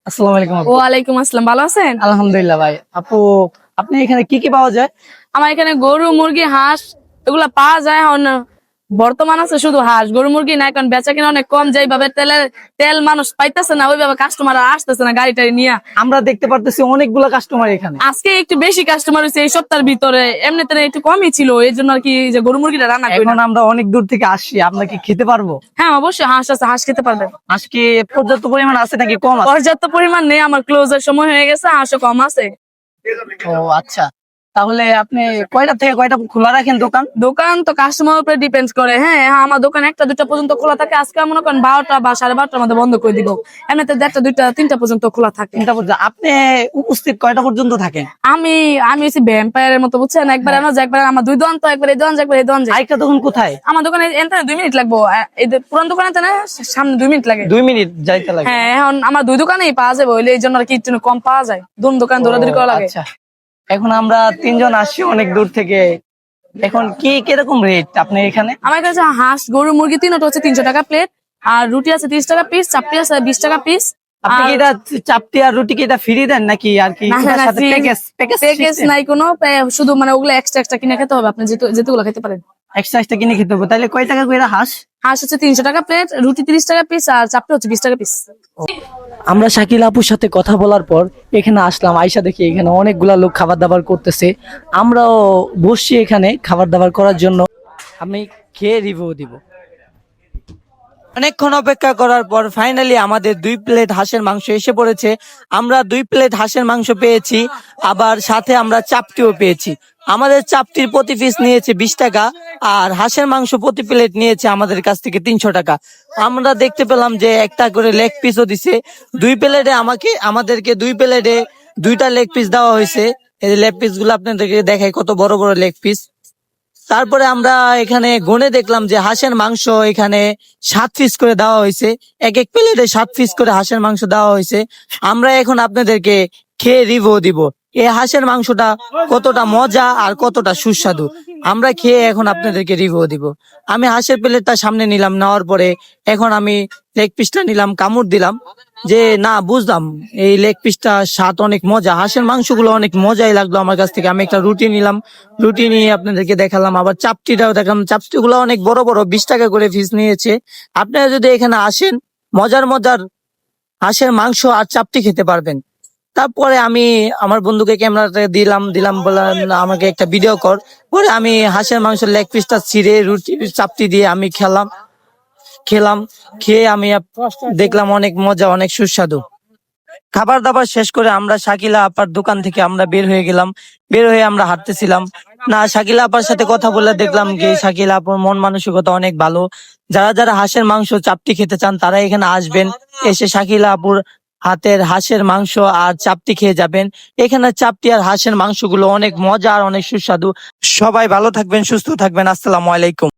আসসালামু আলাইকুম আপু। ওয়ালাইকুম আসসালাম, ভালো আছেন? আলহামদুলিল্লাহ ভাই। আপু, আপনি এখানে কি কি পাওয়া যায়? আমার এখানে গরু, মুরগি, হাঁস এগুলা পাওয়া যায়। এখন বর্তমান আছে শুধু হাঁস, গরু, মুরগি না, কারণ বেচা কিনা অনেক কম। যেভাবে তেল মানুষ পাইতেছে না, ওইভাবে কাস্টমার আসতেছে না গাড়ি টাড়ি নিয়ে। আমরা দেখতে পারতেছি অনেকগুলা কাস্টমার এখানে। আজকে একটু বেশি কাস্টমার হয়েছে এই সপ্তাহের ভিতরে, এমনিতে একটু কমই ছিল, এই জন্য আর কি যে গরু মুরগিটা রান্না করি এখন না। আমরা অনেক দূর থেকে আসছি, আমরা কি খেতে পারবো? হ্যাঁ অবশ্যই, হাঁস আছে, হাঁস খেতে পারবেন। আজকে পর্যাপ্ত পরিমাণ আছে নাকি কম আছে? পর্যাপ্ত পরিমাণ নেই, আমার ক্লোজের সময় হয়ে গেছে, হাঁসও কম আছে। ও আচ্ছা, তাহলে আপনি কয়টা থেকে কয়টা খোলা রাখেন দোকান? দোকান তো কাস্টমার উপরে ডিপেন্ড করে। হ্যাঁ হ্যাঁ, আমার দোকান 1টা 2টা পর্যন্ত খোলা থাকে। আজকে মনে করেন 12টা বা 12:30টার মধ্যে বন্ধ করে দিব। এমনিতে 1টা 2টা 3টা পর্যন্ত খোলা থাকে। তিনটা পর্যন্ত। আপনি উপস্থিত কয়টা পর্যন্ত থাকেন? আমি আমি হচ্ছে ভ্যাম্পায়ারের মতো, বুঝছেন? একবার আমার একবার আমার 2 দোকান, তো একবার এই দোকান, একবার এই দোকান যাই। আরেকটা দোকান কোথায়? আমার দোকানে এনতে 2 মিনিট লাগবো। এই পুরান দোকানে না সামনে 2 মিনিট লাগে। 2 মিনিট যাইতে লাগে? হ্যাঁ, এখন আমার 2 দোকানেই পাওয়া যাবে, ওইলে এই জন্য আর কি একটু কম পাওয়া যায়। দোকান দৌড়াদৌড়ি করা লাগে। আচ্ছা, এখন আমরা তিনজন আসছি অনেক দূর থেকে। এখন কি কিরকম রেট আপনার এখানে? আমার কাছে হাঁস, গরু, মুরগি তিনটা হচ্ছে 300 টাকা প্লেট, আর রুটি আছে 30 টাকা পিস, চাপটি আছে 20 টাকা পিস। আপনি কি এটা চাপটি আর রুটি কি এটা ফ্রি দেন নাকি আর কি না না এটার না, সাথে প্যাকেজ প্যাকেজ নাই কোনো, শুধু মানে ওগুলো এক্সট্রা কিনে খেতে হবে। আপনি যেগুলো খেতে পারেন এক্সট্রা কিনে খেতে হবে? তাহলে কয় টাকা করে হাঁস? হাঁস হচ্ছে 300 টাকা প্লেট, রুটি 30 টাকা পিস, আর চাপটি হচ্ছে 20 টাকা পিস। আমরা শাকিল আপুর সাথে কথা বলার পর এখানে আসলাম, আয়সা দেখি এখানে অনেকগুলা লোক খাবার দাবার করতেছে। আমরাও বসছি এখানে খাবার দাবার করার জন্য। আমি খেয়ে রিভিউ দিব। অনেকক্ষণ অপেক্ষা করার পর ফাইনালি আমাদের 2 প্লেট হাঁসের মাংস এসে পড়েছে। আমরা 2 প্লেট হাঁসের মাংস পেয়েছি, আবার সাথে আমরা চাপটিও পেয়েছি। আমাদের চাপটির প্রতি পিস নিয়েছে 20 টাকা, আর হাঁসের মাংস প্রতি প্লেট নিয়েছে আমাদের কাছ থেকে 300 টাকা। আমরা দেখতে পেলাম যে একটা করে লেগ পিসও দিছে। 2 প্লেটে আমাদেরকে 2 প্লেটে 2টা লেগ পিস দেওয়া হয়েছে। এই লেগ পিস গুলো আপনাদেরকে দেখাই, কত বড় বড় লেগ পিস। তারপরে আমরা এখানে গুনে দেখলাম যে হাঁসের মাংস এখানে 7 পিস করে দেওয়া হয়েছে। এক এক প্লেটে 7 পিস করে হাঁসের মাংস দেওয়া হয়েছে। আমরা এখন আপনাদেরকে খেয়ে রিভিউ দিব এই হাঁসের মাংসটা কতটা মজা আর কতটা সুস্বাদু। আমরা খেয়ে এখন আপনাদেরকে রিভিউ দিব। আমি হাঁসের প্লেটটা সামনে নিলাম, নেওয়ার পরে এখন আমি লেগ পিসটা নিলাম, কামড় দিলাম, যে না বুঝলাম এই লেগ পিসটা স্বাদ অনেক মজা। হাঁসের মাংসগুলো অনেক মজাই লাগলো আমার কাছ থেকে। আমি একটা রুটি নিলাম, রুটি নিয়ে আপনাদেরকে দেখালাম, আবার চাপটিটাও দেখালাম। চাপটিগুলো অনেক বড় বড়, 20 টাকা করে পিস নিয়েছে। আপনারা যদি এখানে আসেন, মজার মজার হাঁসের মাংস আর চাপটি খেতে পারবেন। তারপরে আমি আমার বন্ধুকে ক্যামেরাটা দিলাম বললাম আমাকে একটা ভিডিও কর। পরে আমি হাঁসের মাংসের লেগ পিসটা ছিঁড়ে রুটি চাপটি দিয়ে আমি খেলাম। খেয়ে আমি দেখলাম অনেক মজা, অনেক সুস্বাদু। খাবার দাবার শেষ করে আমরা শাকিলা আপার দোকান থেকে আমরা বের হয়ে গেলাম। বের হয়ে আমরা হাঁটতেছিলাম, না শাকিলা আপার সাথে কথা বলে দেখলাম যে শাকিলা আপুর মন মানসিকতা অনেক ভালো। যারা যারা হাঁসের মাংস চাপটি খেতে চান তারা এখানে আসবেন, এসে শাকিলা আপুর হাতের হাঁসের মাংস আর চাপটি খেয়ে যাবেন। এখানে চাপটি আর হাঁসের মাংসগুলো অনেক মজা আর অনেক সুস্বাদু। সবাই ভালো থাকবেন, সুস্থ থাকবেন। আসসালামু আলাইকুম।